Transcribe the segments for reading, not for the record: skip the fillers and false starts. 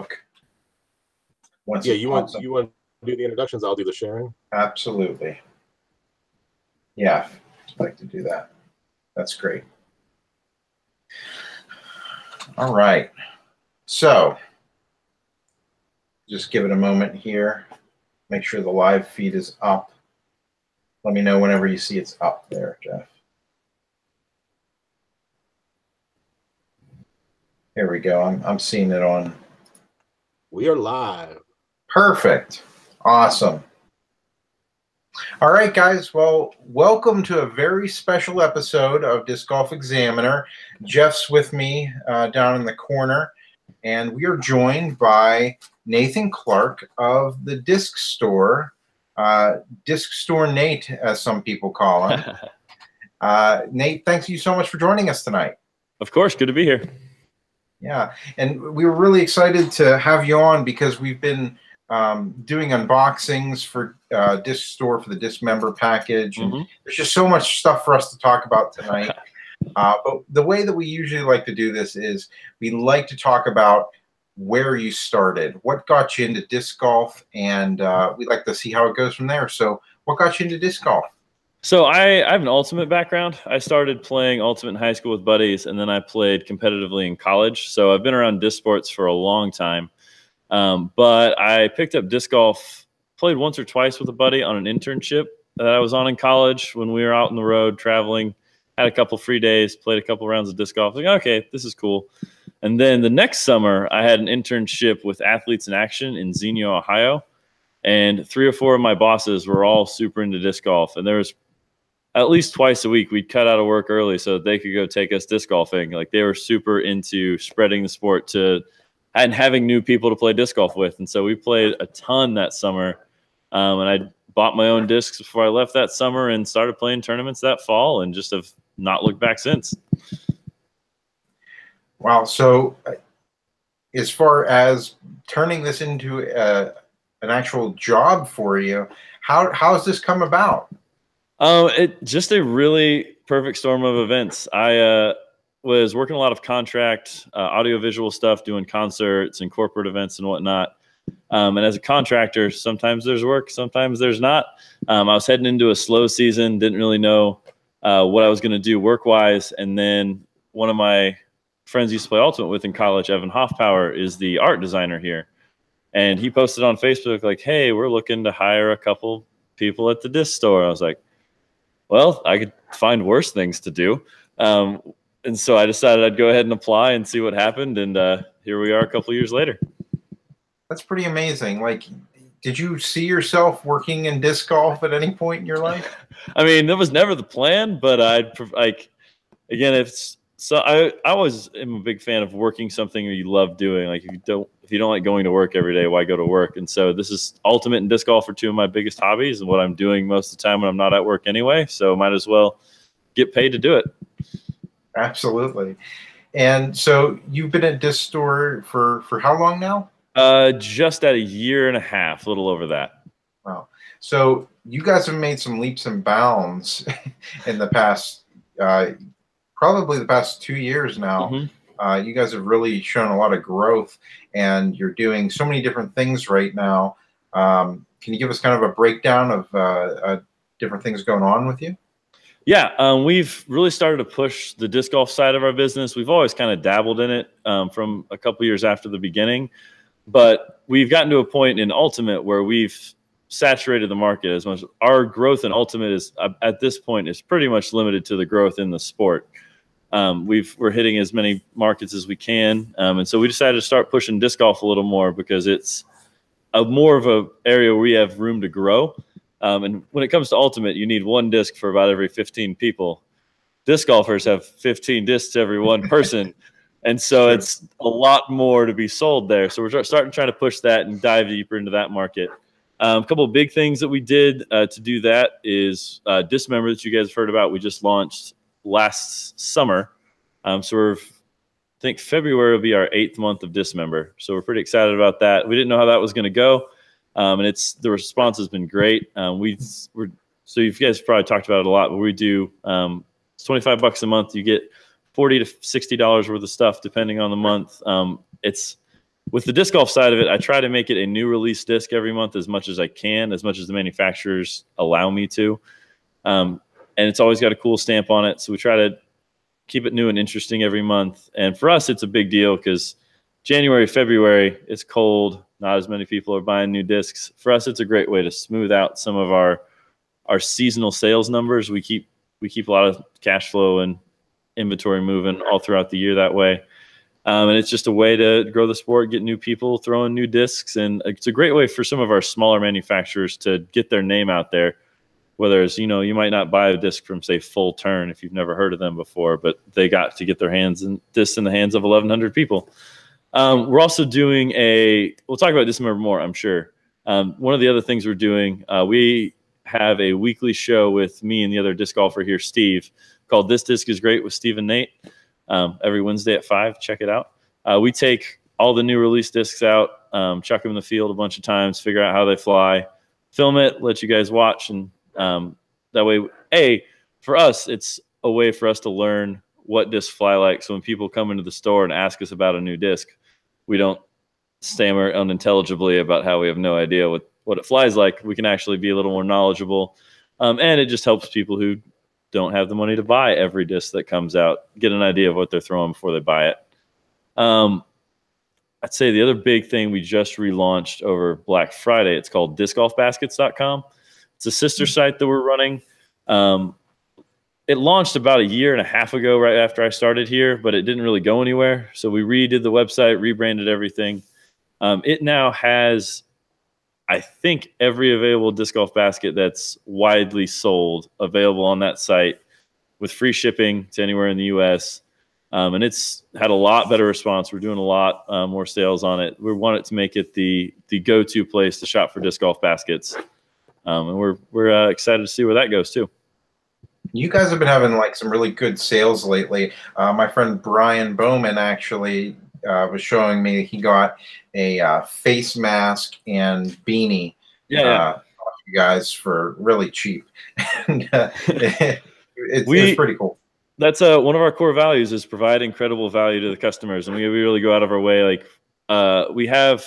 book. Yeah, you want to do the introductions? I'll do the sharing. Absolutely. Yeah, I'd like to do that. That's great. All right. So just give it a moment here. Make sure the live feed is up. Let me know whenever you see it's up there, Jeff. Here we go. I'm seeing it on. We are live. Perfect. Awesome. All right, guys. Well, welcome to a very special episode of Disc Golf Examiner. Jeff's with me down in the corner, and we are joined by Nathan Clark of the Disc Store. Disc Store Nate, as some people call him. Nate, thanks you so much for joining us tonight. Of course. Good to be here. Yeah, and we were really excited to have you on because we've been doing unboxings for Disc Store for the Discmember package, and there's just so much stuff for us to talk about tonight. But the way that we usually like to do this is we like to talk about where you started, what got you into disc golf, and we'd like to see how it goes from there. So what got you into disc golf? So I have an ultimate background. I started playing ultimate in high school with buddies, and then I played competitively in college. So I've been around disc sports for a long time. But I picked up disc golf, played once or twice with a buddy on an internship that I was on in college when we were out on the road traveling. Had a couple free days, played a couple rounds of disc golf. Like, okay, this is cool. And then the next summer, I had an internship with Athletes in Action in Xenia, Ohio. And 3 or 4 of my bosses were all super into disc golf. And there was at least twice a week, we'd cut out of work early so that they could go take us disc golfing. Like, they were super into spreading the sport and having new people to play disc golf with. And so we played a ton that summer. And I bought my own discs before I left that summer and started playing tournaments that fall and just have not looked back since. Wow. So as far as turning this into an actual job for you, how has this come about? It just a really perfect storm of events. I was working a lot of contract, audiovisual stuff, doing concerts and corporate events and whatnot. And as a contractor, sometimes there's work, sometimes there's not. I was heading into a slow season, didn't really know what I was going to do work-wise. And then one of my friends used to play Ultimate with in college, Evan Hoffpower, is the art designer here. And he posted on Facebook like, hey, we're looking to hire a couple people at the disc store. I was like, well, I could find worse things to do. And so I decided I'd go ahead and apply and see what happened. And here we are a couple years later. That's pretty amazing. Like, did you see yourself working in disc golf at any point in your life? I mean, that was never the plan, but again, I always am a big fan of working something you love doing. Like, if you don't like going to work every day, why go to work? And so this is ultimate and disc golf are 2 of my biggest hobbies and what I'm doing most of the time when I'm not at work anyway. So might as well get paid to do it. Absolutely. And so you've been at Disc Store for how long now? Just at 1.5 years, a little over that. Wow. So you guys have made some leaps and bounds in the past, probably the past 2 years now. You guys have really shown a lot of growth, and you're doing so many different things right now. Can you give us kind of a breakdown of different things going on with you? Yeah, we've really started to push the disc golf side of our business. We've always kind of dabbled in it from a couple years after the beginning, but we've gotten to a point in Ultimate where we've saturated the market as much. Our growth in Ultimate is at this point is pretty much limited to the growth in the sport. We're hitting as many markets as we can, and so we decided to start pushing disc golf a little more because it's more of an area where we have room to grow. And when it comes to Ultimate, you need 1 disc for about every 15 people. Disc golfers have 15 discs every 1 person. And so it's a lot more to be sold there. So we're starting to try to push that and dive deeper into that market. A couple of big things that we did to do that is Discmember that you guys have heard about. We just launched last summer. So I think February will be our 8th month of Discmember. So we're pretty excited about that. We didn't know how that was going to go. And the response has been great. So you guys probably talked about it a lot, but we do it's $25 a month. You get $40 to $60 worth of stuff depending on the month. It's with the disc golf side of it, I try to make it a new release disc every month as much as I can, as much as the manufacturers allow me to. And it's always got a cool stamp on it. So we try to keep it new and interesting every month. And for us, it's a big deal because January, February, it's cold. Not as many people are buying new discs. For us, it's a great way to smooth out some of our seasonal sales numbers. We keep a lot of cash flow and inventory moving all throughout the year that way. And it's just a way to grow the sport, get new people throwing new discs. And it's a great way for some of our smaller manufacturers to get their name out there. Whether it's, you might not buy a disc from, say, Full Turn if you've never heard of them before, but they got to get their discs in the hands of 1,100 people. We're also doing we'll talk about Discmember more, I'm sure. One of the other things we're doing, we have a weekly show with me and the other disc golfer here, Steve, called This Disc is Great with Steve and Nate. Every Wednesday at 5, check it out. We take all the new release discs out, chuck them in the field a bunch of times, figure out how they fly, film it, let you guys watch. And that way, for us, it's a way for us to learn what discs fly like. So when people come into the store and ask us about a new disc, we don't stammer unintelligibly about how we have no idea what it flies like. We can actually be a little more knowledgeable. And it just helps people who don't have the money to buy every disc that comes out get an idea of what they're throwing before they buy it. I'd say the other big thing we just relaunched over Black Friday, it's called discgolfbaskets.com. It's a sister site that we're running. It launched about a year and a half ago, right after I started here, but it didn't really go anywhere. So we redid the website, rebranded everything. It now has, I think, every available disc golf basket that's widely sold available on that site with free shipping to anywhere in the U.S. And it's had a lot better response. We're doing a lot more sales on it. We want it to make it the go-to place to shop for disc golf baskets. And we're excited to see where that goes too. You guys have been having like some really good sales lately. My friend Brian Bowman actually was showing me he got a face mask and beanie off you guys for really cheap. And it's pretty cool. That's one of our core values is provide incredible value to the customers. And we really go out of our way. Like we have,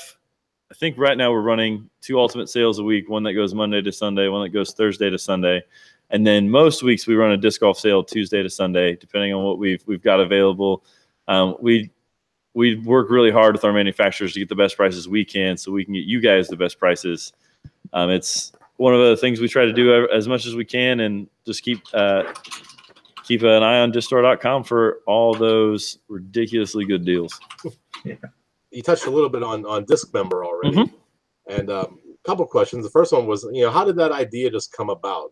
I think right now we're running 2 ultimate sales a week, one that goes Monday to Sunday, one that goes Thursday to Sunday. And then most weeks we run a disc golf sale Tuesday to Sunday, depending on what we've got available. We work really hard with our manufacturers to get the best prices we can so we can get you guys the best prices. It's one of the things we try to do as much as we can, and just keep an eye on discstore.com for all those ridiculously good deals. Yeah. You touched a little bit on Discmember already. Mm-hmm. And a couple questions. The first one was, how did that idea just come about?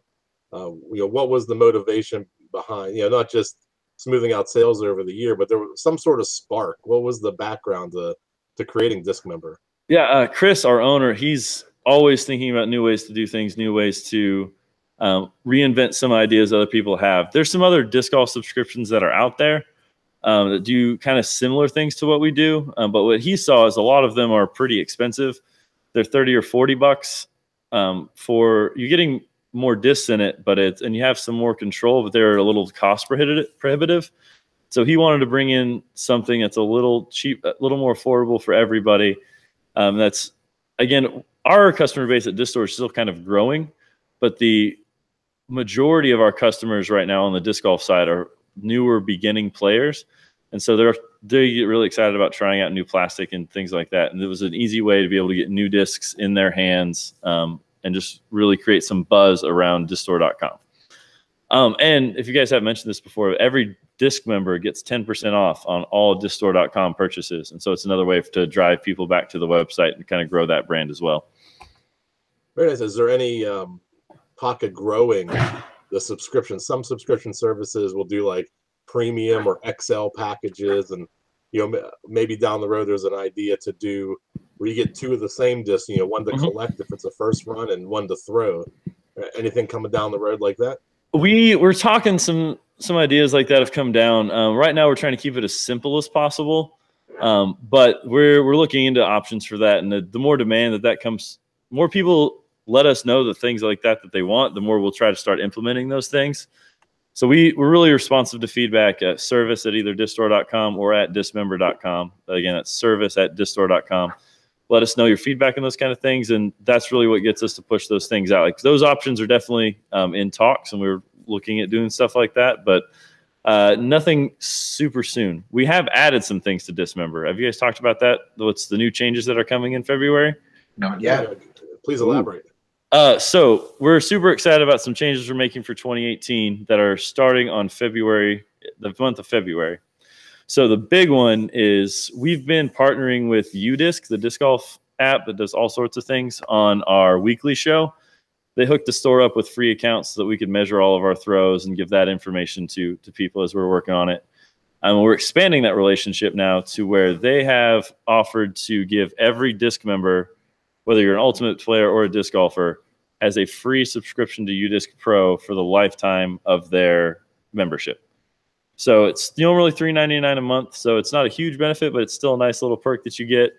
What was the motivation behind, not just smoothing out sales over the year, but there was some sort of spark. What was the background to creating Discmember? Yeah, Chris, our owner, he's always thinking about new ways to do things, new ways to reinvent some ideas other people have. There's some other disc golf subscriptions that are out there that do kind of similar things to what we do. But what he saw is a lot of them are pretty expensive. They're $30 or $40 for you're getting more discs in it, and you have some more control, but they're a little cost prohibitive. So he wanted to bring in something that's a little cheap, a little more affordable for everybody. That's, again, our customer base at Disc Store is still kind of growing, but the majority of our customers right now on the disc golf side are newer beginning players. And so they get really excited about trying out new plastic and things like that. And it was an easy way to be able to get new discs in their hands and just really create some buzz around discstore.com. And if you guys haven't mentioned this before, every disc member gets 10% off on all discstore.com purchases. And so it's another way to drive people back to the website and kind of grow that brand as well. Very nice. Is there any talk of growing the subscription? Some subscription services will do like premium or XL packages, and maybe down the road there's an idea to do where you get 2 of the same discs, one to collect if it's a first run and one to throw. Anything coming down the road like that? We're talking some ideas like that have come down. Right now we're trying to keep it as simple as possible, but we're looking into options for that. And the more demand that comes, more people let us know the things like that they want, the more we'll try to start implementing those things. So we're really responsive to feedback at service at either disstore.com or at dismember.com. Again, that's service at disstore.com. Let us know your feedback on those kind of things, and that's really what gets us to push those things out. Like, those options are definitely in talks, and we're looking at doing stuff like that, but nothing super soon. We have added some things to Dismember. Have you guys talked about that? What's the new changes that are coming in February? Not yet. Please elaborate. So we're super excited about some changes we're making for 2018 that are starting on February, the month of February. So the big one is we've been partnering with UDisc, the disc golf app that does all sorts of things, on our weekly show. They hooked the store up with free accounts so that we could measure all of our throws and give that information to people as we're working on it. We're expanding that relationship now to where they have offered to give every disc member, whether you're an ultimate player or a disc golfer, as a free subscription to UDisc Pro for the lifetime of their membership. So it's normally $3.99 a month, so it's not a huge benefit, but it's still a nice little perk that you get.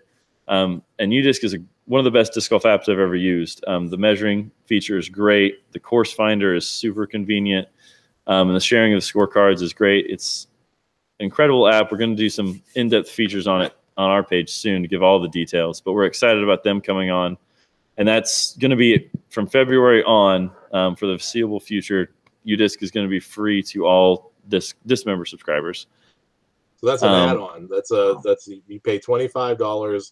And UDisc is one of the best disc golf apps I've ever used. The measuring feature is great. The course finder is super convenient. And the sharing of the scorecards is great. It's an incredible app. We're going to do some in-depth features on it on our page soon to give all the details, but we're excited about them coming on. And that's going to be from February on for the foreseeable future. UDisc is going to be free to all Dismember subscribers. So that's an add-on. That's you pay $25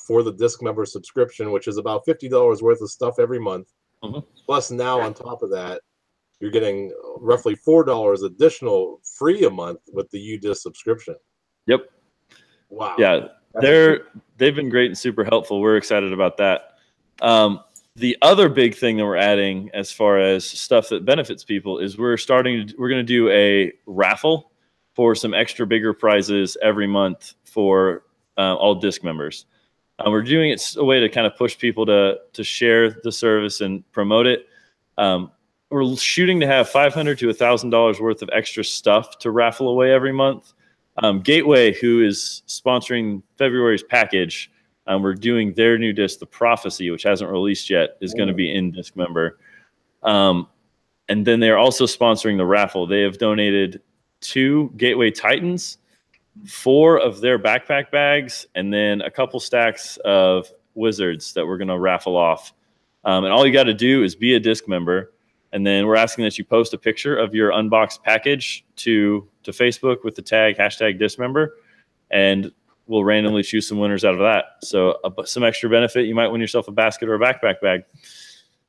for the Discmember subscription, which is about $50 worth of stuff every month. Plus, now on top of that, you're getting roughly $4 additional free a month with the UDisc subscription. Yep. Wow. Yeah, they've been great and super helpful. We're excited about that. The other big thing that we're adding as far as stuff that benefits people is we're going to do a raffle for some extra bigger prizes every month for all disc members. We're doing it a way to kind of push people to share the service and promote it. We're shooting to have $500 to $1,000 worth of extra stuff to raffle away every month. Gateway, who is sponsoring February's package, we're doing their new disc, The Prophecy, which hasn't released yet, is going to be in Discmember. And then they're also sponsoring the raffle. They have donated 2 Gateway Titans, 4 of their backpack bags, and then a couple stacks of Wizards that we're going to raffle off. And all you got to do is be a disc member. And then we're asking that you post a picture of your unboxed package to Facebook with the tag #Discmember, and we'll randomly choose some winners out of that. So some extra benefit. You might win yourself a basket or a backpack bag.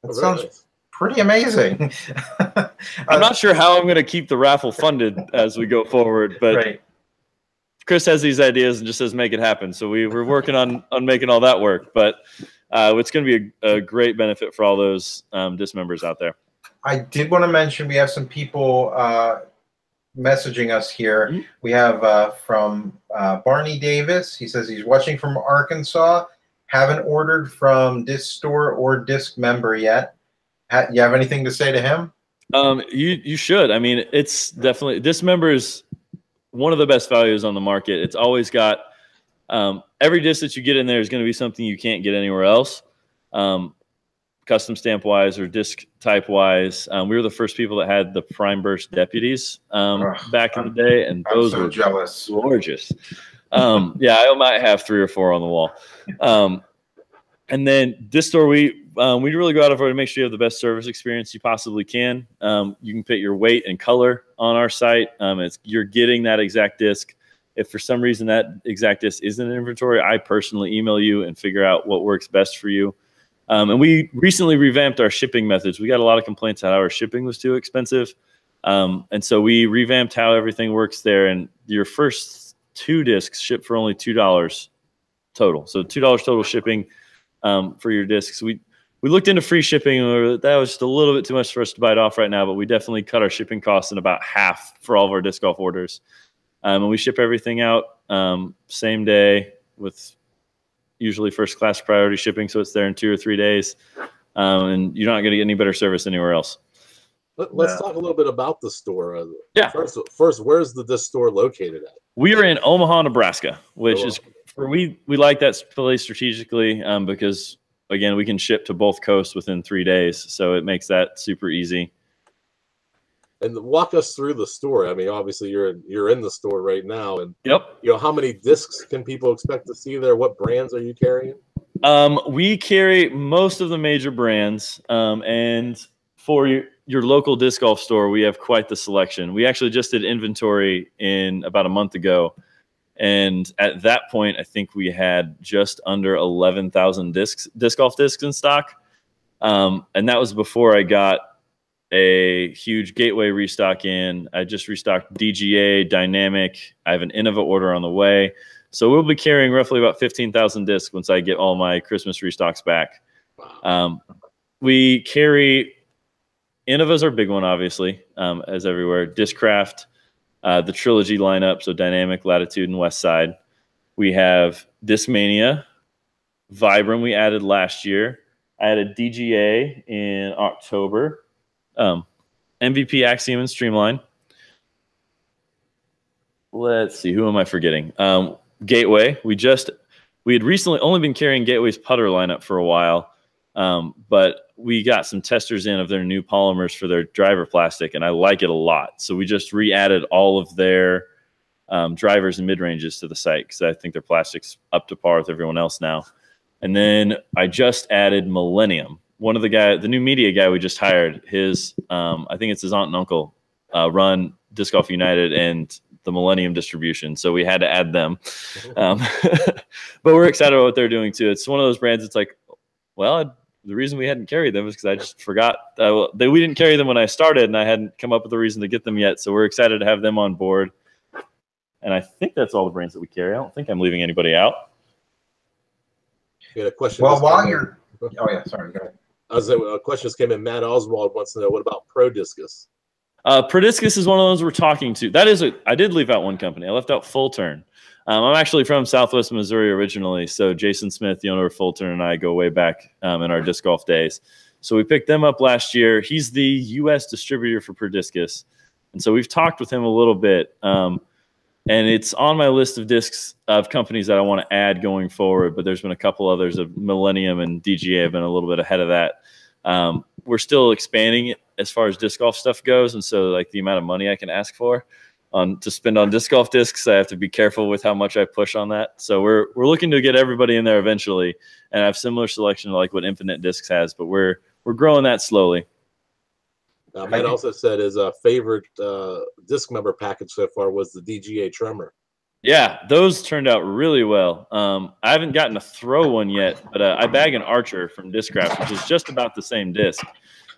That sounds pretty amazing. I'm not sure how I'm going to keep the raffle funded as we go forward, but Chris has these ideas and just says, make it happen. So we're working on making all that work, but it's going to be a great benefit for all those disc members out there. I did want to mention we have some people messaging us here. We have from Barney Davis. He says he's watching from Arkansas. Haven't ordered from Disc Store or Discmember yet. You have anything to say to him? You should. I mean, it's definitely, Discmember is one of the best values on the market. It's always got every disc that you get in there is going to be something you can't get anywhere else. Custom stamp wise or disc type wise. We were the first people that had the Prime Burst Deputies back in the day, and those were jealous, gorgeous. Yeah, I might have 3 or 4 on the wall. And then Disc Store, we really go out of our way to make sure you have the best service experience you possibly can. You can put your weight and color on our site. You're getting that exact disc. If for some reason that exact disc isn't in inventory, I personally email you and figure out what works best for you. And we recently revamped our shipping methods. We got a lot of complaints that our shipping was too expensive. And so we revamped how everything works there. And your first 2 discs ship for only $2 total. So $2 total shipping for your discs. We looked into free shipping, and that was just a little bit too much for us to bite off right now, but we definitely cut our shipping costs in about half for all of our disc golf orders. And we ship everything out same day with usually first class priority shipping, so it's there in 2 or 3 days, and you're not going to get any better service anywhere else. Let's talk a little bit about the store. Yeah. First, where's the disc store located at? We are in Omaha, Nebraska, which is we like that place strategically because again we can ship to both coasts within 3 days, so it makes that super easy. And walk us through the store. I mean, obviously you're in the store right now, and Yep. how many discs can people expect to see there? What brands are you carrying? We carry most of the major brands, and for your local disc golf store, we have quite the selection. We actually just did inventory in about a month ago, and at that point, I think we had just under 11,000 disc golf discs in stock, and that was before I got a huge Gateway restock in. I just restocked DGA, Dynamic. I have an Innova order on the way. So we'll be carrying roughly about 15,000 discs once I get all my Christmas restocks back. We carry Innova's our big one, obviously, as everywhere. Discraft, the Trilogy lineup, so Dynamic, Latitude, and West Side. We have Discmania, Vibram we added last year. I added DGA in October. MVP, Axiom, and Streamline. Let's see, who am I forgetting? Gateway. We had recently only been carrying Gateway's putter lineup for a while, but we got some testers in of their new polymers for their driver plastic, and I like it a lot. So we just re-added all of their drivers and mid-ranges to the site because I think their plastic's up to par with everyone else now. And then I just added Millennium. One of the new media guy we just hired, I think it's his aunt and uncle, run Disc Golf United and the Millennium distribution. So we had to add them. But we're excited about what they're doing too. It's one of those brands. It's like, well, the reason we hadn't carried them is because I just forgot. We didn't carry them when I started, and I hadn't come up with a reason to get them yet. So we're excited to have them on board. And I think that's all the brands that we carry. I don't think I'm leaving anybody out. You had a question. Well, while you're, oh yeah, sorry, go ahead. A question just came in. Matt Oswald wants to know, what about Pro Discus? Pro Discus is one of those we're talking to. I did leave out one company. I left out Full Turn. I'm actually from Southwest Missouri originally, so Jason Smith, the owner of Full Turn, and I go way back in our disc golf days. So we picked them up last year. He's the U.S. distributor for Pro Discus, and so we've talked with him a little bit. And it's on my list of discs of companies that I want to add going forward, but there's been a couple others. Of Millennium and DGA have been a little bit ahead of that. We're still expanding it as far as disc golf stuff goes, and so like the amount of money I can ask for to spend on disc golf discs, I have to be careful with how much I push on that. So we're looking to get everybody in there eventually, and have similar selection to like what Infinite Discs has, but we're growing that slowly. Matt also said his favorite Discmember package so far was the DGA Tremor. Yeah, those turned out really well. I haven't gotten to throw one yet, but I bag an Archer from Discraft, which is just about the same disc.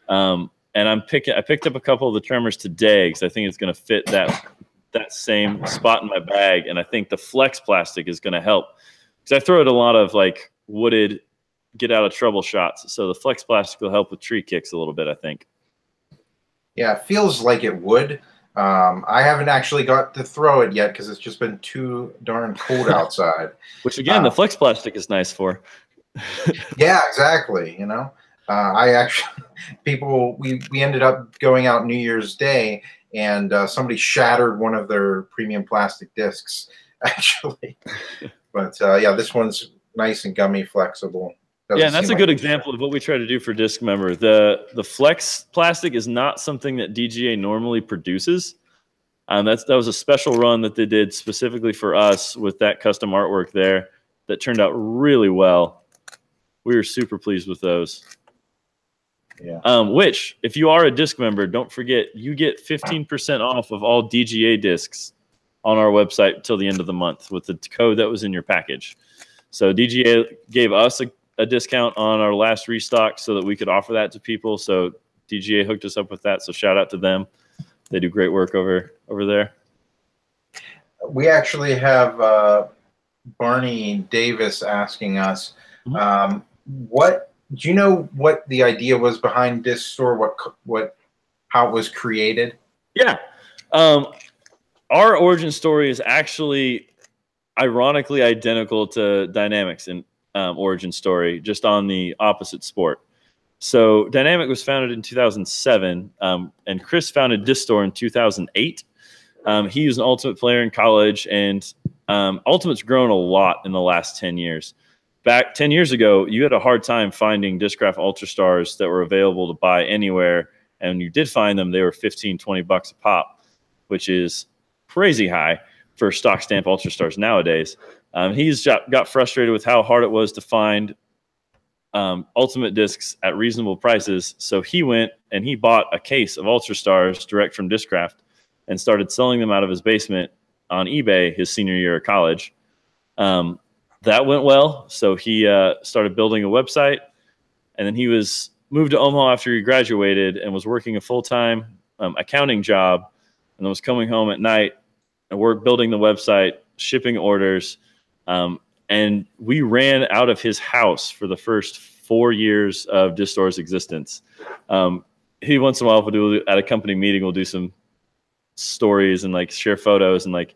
And I picked up a couple of the Tremors today because I think it's going to fit that same spot in my bag, and I think the Flex plastic is going to help because I throw it a lot of like wooded get out of trouble shots, so the Flex plastic will help with tree kicks a little bit, I think. Yeah, it feels like it would. I haven't actually got to throw it yet because it's just been too darn cold outside. Which again, the Flex plastic is nice for. Yeah, exactly. You know, I actually we ended up going out New Year's Day, and somebody shattered one of their premium plastic discs, actually. But yeah, this one's nice and gummy, flexible. Yeah, and that's a good example of what we try to do for Discmember. The Flex plastic is not something that DGA normally produces. That was a special run that they did specifically for us with that custom artwork there that turned out really well. We were super pleased with those. Yeah. Which, if you are a Discmember, don't forget you get 15% off of all DGA discs on our website until the end of the month with the code that was in your package. So DGA gave us a discount on our last restock so that we could offer that to people. So DGA hooked us up with that. So shout out to them. They do great work over there. We actually have Barney Davis asking us, what do you know what the idea was behind this store? How it was created? Yeah. Our origin story is actually ironically identical to Dynamic's in origin story, just on the opposite sport. So Dynamic was founded in 2007, and Chris founded Disc Store in 2008. He was an Ultimate player in college, and Ultimate's grown a lot in the last 10 years. Back 10 years ago, you had a hard time finding Discraft Ultra Stars that were available to buy anywhere, And when you did find them, they were 15, 20 bucks a pop, which is crazy high for stock stamp Ultra Stars nowadays. He's got frustrated with how hard it was to find Ultimate discs at reasonable prices. So he went and he bought a case of Ultra Stars direct from Discraft and started selling them out of his basement on eBay his senior year of college. That went well. So he started building a website, and then he moved to Omaha after he graduated and was working a full-time accounting job, and then was coming home at night and building the website, shipping orders. And we ran out of his house for the first 4 years of Distor's existence. He once in a while at a company meeting, we'll do some stories and like share photos, and like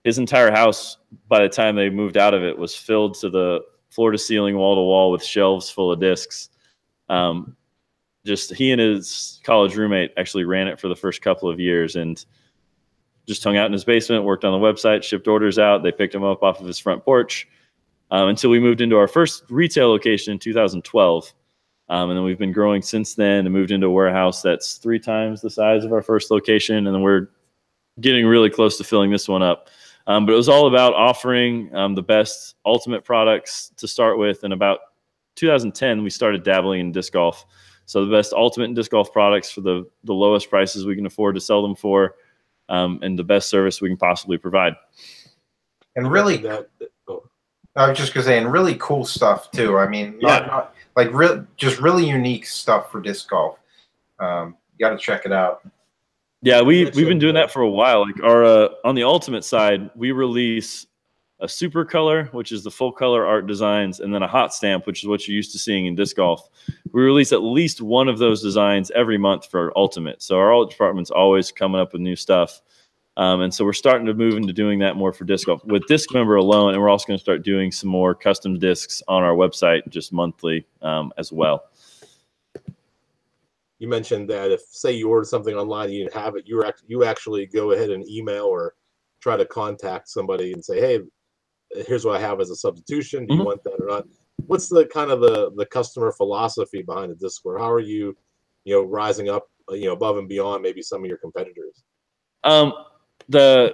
his entire house by the time they moved out of it was filled to the floor to ceiling, wall to wall with shelves full of discs. Just he and his college roommate actually ran it for the first couple of years and just hung out in his basement, worked on the website, shipped orders out. They picked him up off of his front porch until we moved into our first retail location in 2012. And then we've been growing since then and moved into a warehouse that's 3 times the size of our first location. And then we're getting really close to filling this one up. But it was all about offering the best Ultimate products to start with. And about 2010, we started dabbling in disc golf. So the best Ultimate and disc golf products for the lowest prices we can afford to sell them for, and the best service we can possibly provide. And really, I was just going to say, and really cool stuff too. I mean, not like just really unique stuff for disc golf. You got to check it out. Yeah, we've been doing that for a while. Like our on the Ultimate side, we release a super color, which is the full color art designs, and then a hot stamp, which is what you're used to seeing in disc golf. We release at least one of those designs every month for Ultimate. So our art department's always coming up with new stuff. And so we're starting to move into doing that more for disc golf with Discmember alone. And we're also going to start doing some more custom discs on our website just monthly as well. You mentioned that if, say, you ordered something online, you didn't have it, you actually go ahead and email or try to contact somebody and say, hey, here's what I have as a substitution. Do you want that or not? What's the kind of the customer philosophy behind the Discord? How are you, rising up, above and beyond maybe some of your competitors?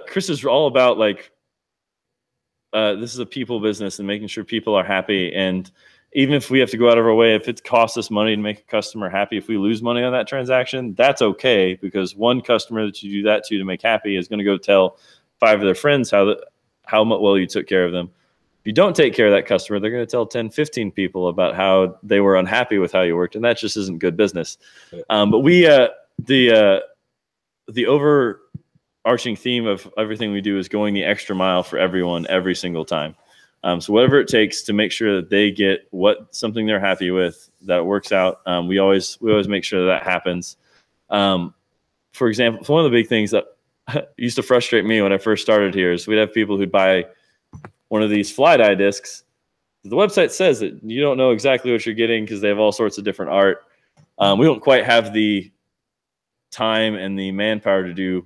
Chris is all about like, this is a people business and making sure people are happy. And even if we have to go out of our way, if it costs us money to make a customer happy, if we lose money on that transaction, that's okay, because one customer that you do that to make happy is going to go tell 5 of their friends how well you took care of them. If you don't take care of that customer, they're going to tell 10, 15 people about how they were unhappy with how you worked, and that just isn't good business. But we, the overarching theme of everything we do is going the extra mile for everyone every single time. So whatever it takes to make sure that they get something they're happy with, that works out. We always make sure that happens. For example, one of the big things that used to frustrate me when I first started here is we'd have people who'd buy one of these fly dye discs. The website says that you don't know exactly what you're getting because they have all sorts of different art. We don't quite have the time and the manpower to do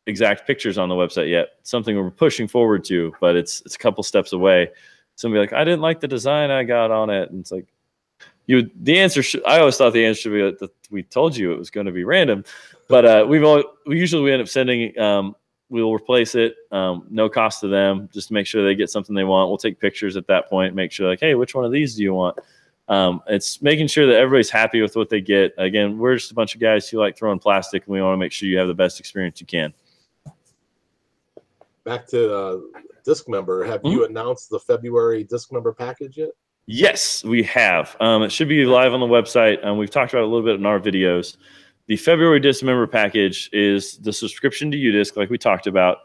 exact pictures on the website yet. It's something we're pushing forward to, but it's a couple steps away. Somebody like, I didn't like the design I got on it, and it's like, I always thought the answer should be that we told you it was going to be random, but we usually end up sending. We'll replace it, no cost to them, just to make sure they get something they want. We'll take pictures at that point, make sure like, hey, which one of these do you want? It's making sure that everybody's happy with what they get. Again, we're just a bunch of guys who like throwing plastic, and we want to make sure you have the best experience you can. Back to Discmember, have you announced the February Discmember package yet? Yes, we have. It should be live on the website. We've talked about it a little bit in our videos. The February Discmember package is the subscription to UDisc, like we talked about.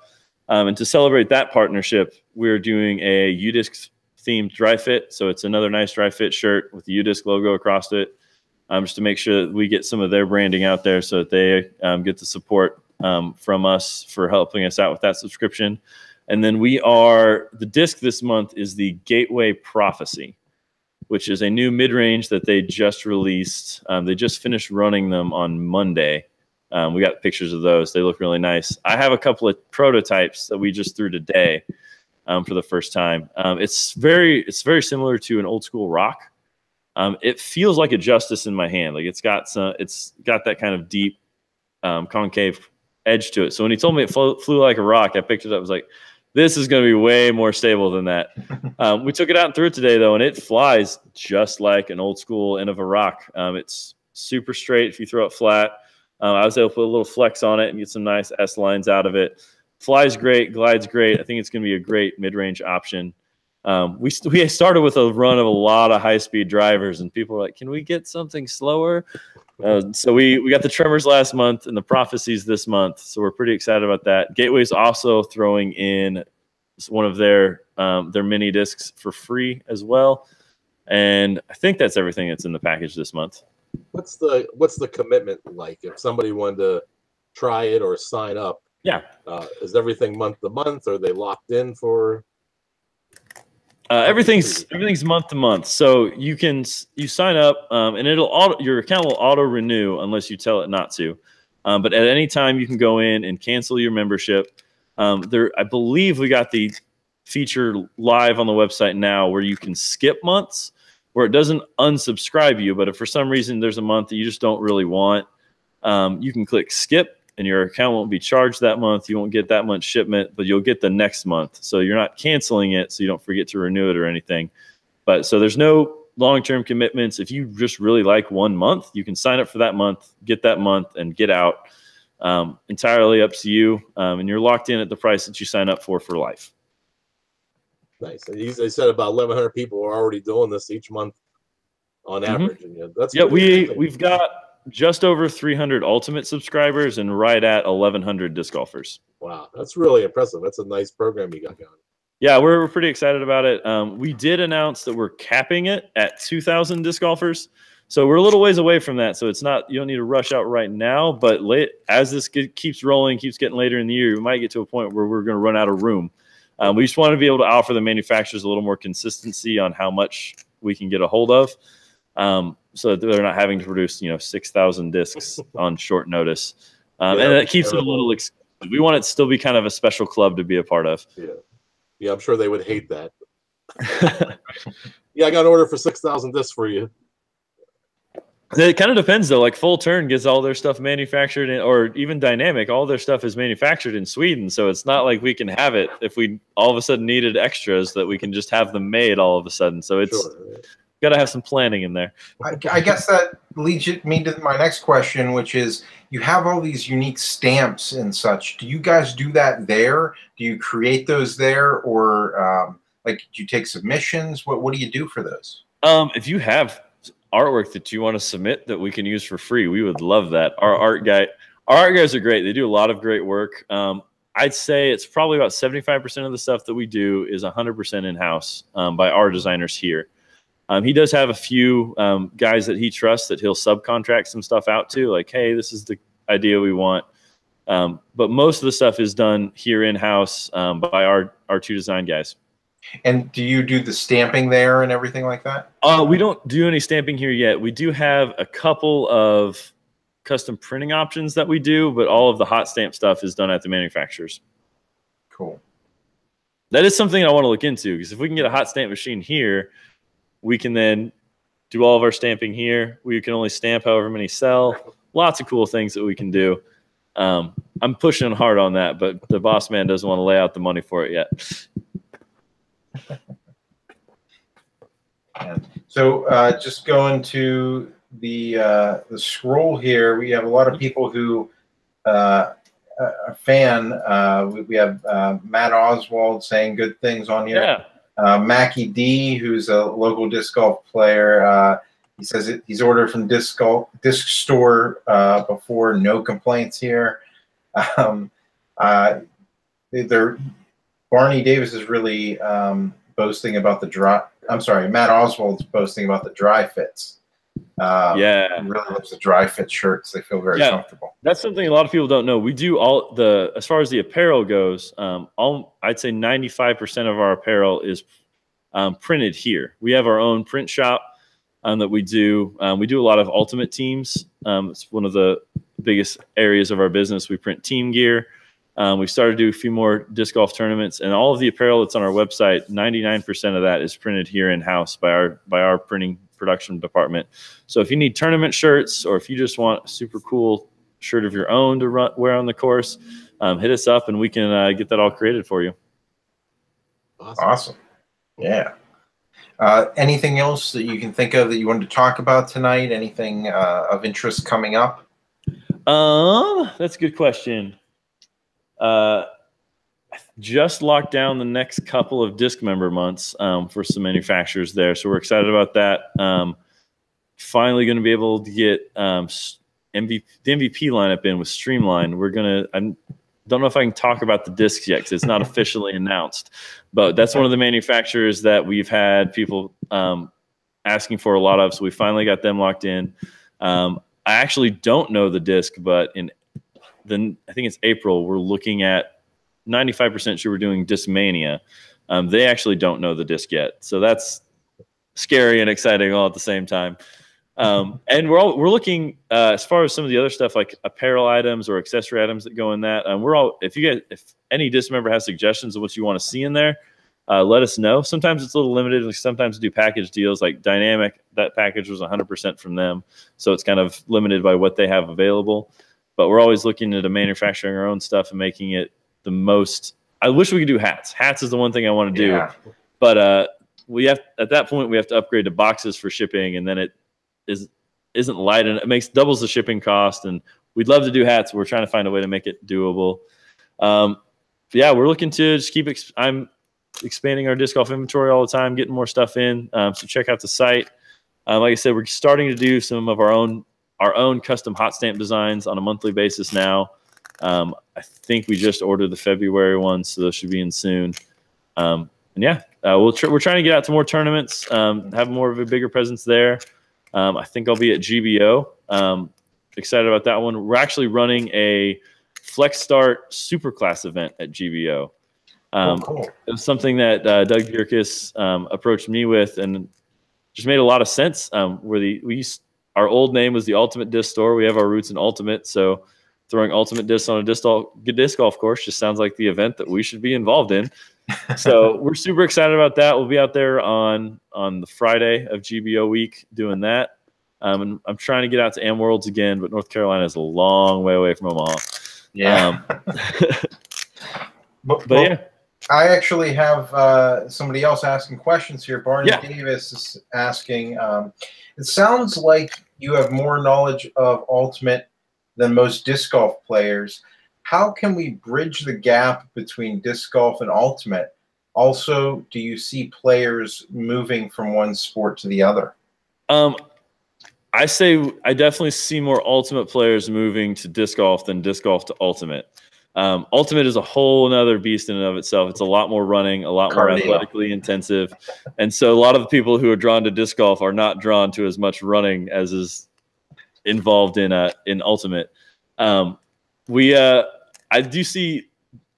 And to celebrate that partnership, we're doing a UDisc themed dry fit. So it's another nice dry fit shirt with the UDisc logo across it, just to make sure that we get some of their branding out there so that they get the support from us for helping us out with that subscription. And then the disc this month is the Gateway Prophecy, which is a new mid-range that they just released. They just finished running them on Monday. We got pictures of those. They look really nice. I have a couple of prototypes that we just threw today for the first time. It's very similar to an old school rock. it feels like a Justice in my hand. Like it's got that kind of deep concave edge to it. So when he told me it flew like a rock, I picked it up. I was like, this is going to be way more stable than that. We took it out and threw it today, though, and it flies just like an old school end of a rock. It's super straight if you throw it flat. I was able to put a little flex on it and get some nice S lines out of it. Flies great, glides great. I think it's going to be a great mid-range option. We started with a run of a lot of high-speed drivers, and people were like, can we get something slower? So we got the Tremors last month and the Prophecies this month. So we're pretty excited about that. Gateway's also throwing in one of their mini discs for free as well. And I think that's everything that's in the package this month. What's the commitment like if somebody wanted to try it or sign up? Yeah. Is everything month to month? Are they locked in for? Everything's month to month. So you sign up and your account will auto renew unless you tell it not to. But at any time you can go in and cancel your membership. I believe we got the feature live on the website now where you can skip months, where it doesn't unsubscribe you. But if for some reason there's a month that you just don't really want, you can click skip and your account won't be charged that month. You won't get that much shipment, but you'll get the next month. So you're not canceling it, so you don't forget to renew it or anything. But so there's no long-term commitments. If you just really like 1 month, you can sign up for that month, get that month, and get out. Entirely up to you, and you're locked in at the price that you sign up for life. Nice. And they said about 1,100 people are already doing this each month on average. And We've got just over 300 Ultimate subscribers and right at 1,100 disc golfers. Wow, that's really impressive. That's a nice program you got going. Yeah, we're pretty excited about it. We did announce that we're capping it at 2,000 disc golfers. So we're a little ways away from that. So it's not, you don't need to rush out right now, but as this keeps rolling, keeps getting later in the year, we might get to a point where we're going to run out of room. We just want to be able to offer the manufacturers a little more consistency on how much we can get a hold of. So that they're not having to produce, 6,000 discs on short notice. And that keeps it a little exclusive. We want it to still be kind of a special club to be a part of. Yeah, I'm sure they would hate that. Yeah, I got an order for 6,000 discs for you. It kind of depends, though. Like Full Turn gets all their stuff manufactured, or even Dynamic, all their stuff is manufactured in Sweden. So it's not like we can have it if we all of a sudden needed extras that we can just have them made all of a sudden. So it's got to have some planning in there. I guess that leads me to my next question, which is you have all these unique stamps and such. Do you guys do that there? Do you create those there, or do you take submissions? What do you do for those? If you have artwork that you want to submit that we can use for free, we would love that. Our art guys are great. They do a lot of great work. I'd say it's probably about 75% of the stuff that we do is 100% in-house by our designers here. He does have a few guys that he trusts that he'll subcontract some stuff out to, like, hey, this is the idea we want. But most of the stuff is done here in-house by our two design guys. And do you do the stamping there and everything like that? We don't do any stamping here yet. We do have a couple of custom printing options that we do, but all of the hot stamp stuff is done at the manufacturers. Cool. That is something I want to look into, because if we can get a hot stamp machine here, we can then do all of our stamping here. We can only stamp however many sell. Lots of cool things that we can do. I'm pushing hard on that, but the boss man doesn't want to lay out the money for it yet. So just going to the scroll here, we have a lot of people who are fan. We have Matt Oswald saying good things on here. Yeah. Mackie D, who's a local disc golf player, he says he's ordered from disc store before, no complaints here. Barney Davis is really boasting about the dry. I'm sorry, Matt Oswald's boasting about the dry fits. He really loves the dry fit shirts. They feel very comfortable. That's something a lot of people don't know. We do as far as the apparel goes, I'd say 95% of our apparel is printed here. We have our own print shop that we do. We do a lot of ultimate teams. It's one of the biggest areas of our business. We print team gear. We started to do a few more disc golf tournaments, and all of the apparel that's on our website, 99% of that is printed here in-house by our printing production department. So if you need tournament shirts, or if you just want a super cool shirt of your own to wear on the course, hit us up and we can get that all created for you. Awesome. Yeah. Anything else that you can think of that you wanted to talk about tonight? Anything of interest coming up? That's a good question. Just locked down the next couple of Discmember months for some manufacturers there, so we're excited about that. Finally going to be able to get the MVP lineup in with Streamline. I don't know if I can talk about the discs yet because it's not officially announced, but that's one of the manufacturers that we've had people asking for a lot of, so we finally got them locked in. I actually don't know the disc, but I think it's April, we're looking at 95% sure we're doing Discmania. They actually don't know the disc yet, so that's scary and exciting all at the same time. And we're looking as far as some of the other stuff like apparel items or accessory items that go in that. If any Discmember has suggestions of what you want to see in there, let us know. Sometimes it's a little limited. Sometimes we do package deals like Dynamic. That package was 100% from them, so it's kind of limited by what they have available. But we're always looking into manufacturing our own stuff and making it the most. I wish we could do hats. Hats is the one thing I want to do, but at that point we have to upgrade to boxes for shipping, and then it isn't light and it doubles the shipping cost. And we'd love to do hats. We're trying to find a way to make it doable. Yeah, we're looking to just keep. I'm expanding our disc golf inventory all the time, getting more stuff in. So check out the site. Like I said, we're starting to do some of our own custom hot stamp designs on a monthly basis now. I think we just ordered the February ones, so those should be in soon. And yeah, we're trying to get out to more tournaments, have more of a bigger presence there. I think I'll be at GBO. Excited about that one. We're actually running a Flex Start Superclass event at GBO. Cool. It was something that Doug Bjerkes approached me with, and just made a lot of sense. Our old name was the Ultimate Disc Store. We have our roots in Ultimate, so throwing Ultimate Discs on a disc golf course just sounds like the event that we should be involved in. So we're super excited about that. We'll be out there on the Friday of GBO week doing that. And I'm trying to get out to Am Worlds again, but North Carolina is a long way away from Omaha. Yeah. But yeah. I actually have somebody else asking questions here. Barney Davis is asking, it sounds like you have more knowledge of Ultimate than most disc golf players. How can we bridge the gap between disc golf and Ultimate? Also, do you see players moving from one sport to the other? I definitely see more Ultimate players moving to disc golf than disc golf to Ultimate. Ultimate is a whole nother beast in and of itself. It's a lot more running, a lot more athletically intensive. And so a lot of the people who are drawn to disc golf are not drawn to as much running as is involved in Ultimate. I do see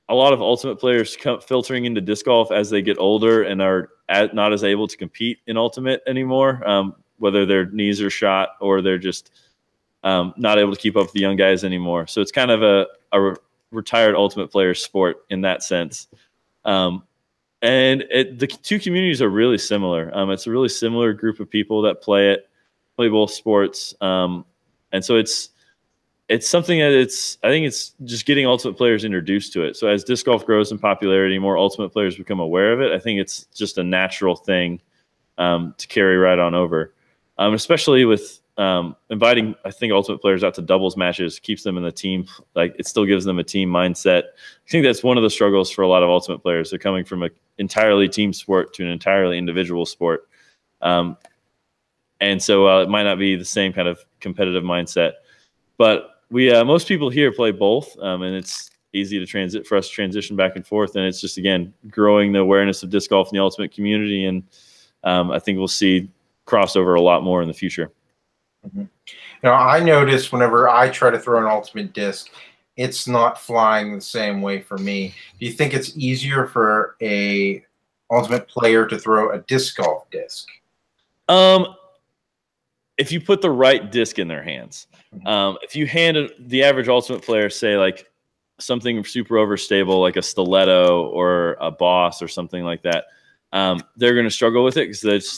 a lot of Ultimate players filtering into disc golf as they get older and are not as able to compete in Ultimate anymore, whether their knees are shot or they're just not able to keep up with the young guys anymore. So it's kind of a retired Ultimate player sport in that sense. And the two communities are really similar. It's a really similar group of people that play both sports. And so it's something that I think it's just getting Ultimate players introduced to it. So as disc golf grows in popularity, more Ultimate players become aware of it. I think it's just a natural thing to carry right on over, especially with inviting, I think, Ultimate players out to doubles matches, keeps them in the team. Like, it still gives them a team mindset. I think that's one of the struggles for a lot of Ultimate players. They're coming from an entirely team sport to an entirely individual sport. And so it might not be the same kind of competitive mindset. But most people here play both, and it's easy for us to transition back and forth. And it's just, again, growing the awareness of disc golf in the Ultimate community. And I think we'll see crossover a lot more in the future. Mm-hmm. Now, I notice whenever I try to throw an Ultimate disc, it's not flying the same way for me. Do you think it's easier for a Ultimate player to throw a disc golf disc? If you put the right disc in their hands. If you hand the average Ultimate player, say, like something super overstable, like a Stiletto or a Boss or something like that, they're going to struggle with it because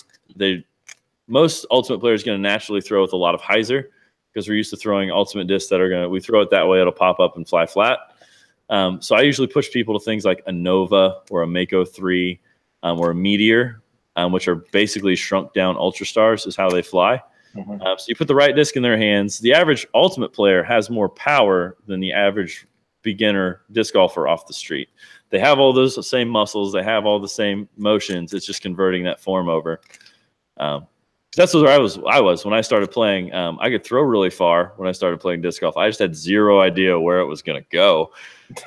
most ultimate players going to naturally throw with a lot of hyzer because we're used to throwing ultimate discs that are going to, we throw it that way, it'll pop up and fly flat. So I usually push people to things like a Nova or a Mako 3 or a Meteor, which are basically shrunk down ultra stars is how they fly. So you put the right disc in their hands. The average ultimate player has more power than the average beginner disc golfer off the street. They have all those same muscles. They have all the same motions. It's just converting that form over. That's where I was when I started playing. I could throw really far when I started playing disc golf. I just had zero idea where it was going to go.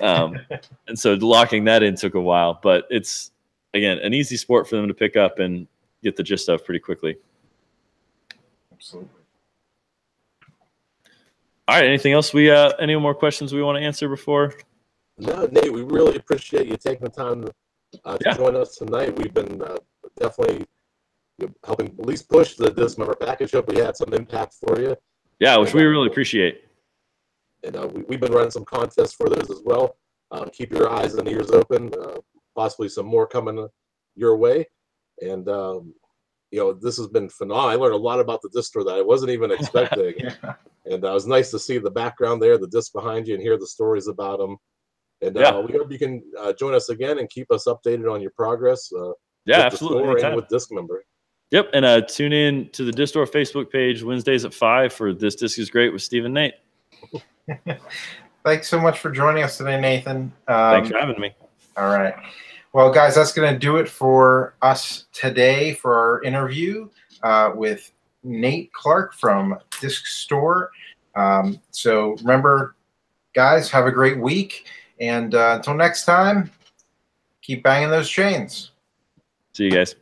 And so locking that in took a while. But it's, again, an easy sport for them to pick up and get the gist of pretty quickly. Absolutely. All right. Anything else? Any more questions we want to answer before? No, Nate, we really appreciate you taking the time to join us tonight. We've been definitely helping at least push the Discmember package. Hope we had some impact for you. Yeah, which we really appreciate. And we've been running some contests for those as well. Keep your eyes and ears open. Possibly some more coming your way. And this has been phenomenal. I learned a lot about the disc store that I wasn't even expecting. And it was nice to see the background there, the disc behind you, and hear the stories about them. And we hope you can join us again and keep us updated on your progress. Absolutely. And with Discmember. Yep, and tune in to the Disc Store Facebook page Wednesdays at 5 for This Disc is Great with Steve and Nate. Thanks so much for joining us today, Nathan. Thanks for having me. All right. Well, guys, that's going to do it for us today for our interview with Nate Clark from Disc Store. So remember, guys, have a great week. And until next time, keep banging those chains. See you guys.